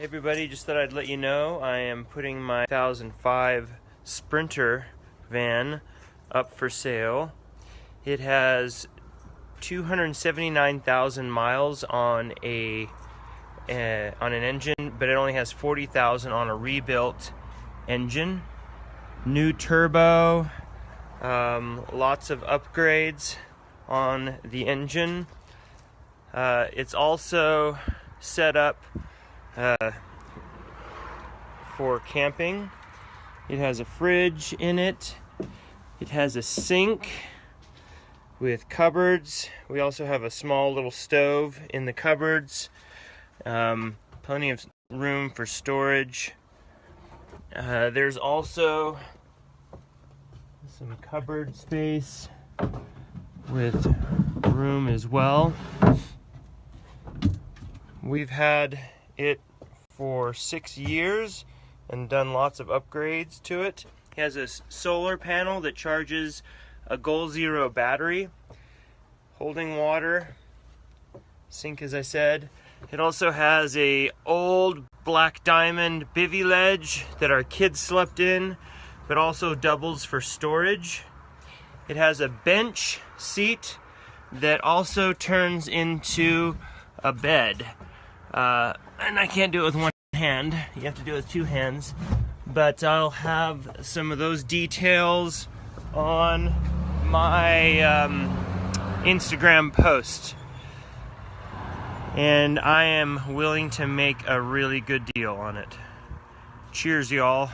Hey everybody, just thought I'd let you know I am putting my 2005 Sprinter van up for sale. It has 279,000 miles on an engine, but it only has 40,000 on a rebuilt engine. New turbo, lots of upgrades on the engine. It's also set up for camping. It has a fridge in it. It has a sink with cupboards. We also have a small little stove in the cupboards. Plenty of room for storage. There's also some cupboard space with room as well. We've had it for 6 years and done lots of upgrades to it. It has a solar panel that charges a Goal Zero battery, holding water, sink as I said. It also has a old black diamond bivy ledge that our kids slept in, but also doubles for storage. It has a bench seat that also turns into a bed. And I can't do it with one hand, you have to do it with two hands, but I'll have some of those details on my Instagram post. And I am willing to make a really good deal on it. Cheers, y'all.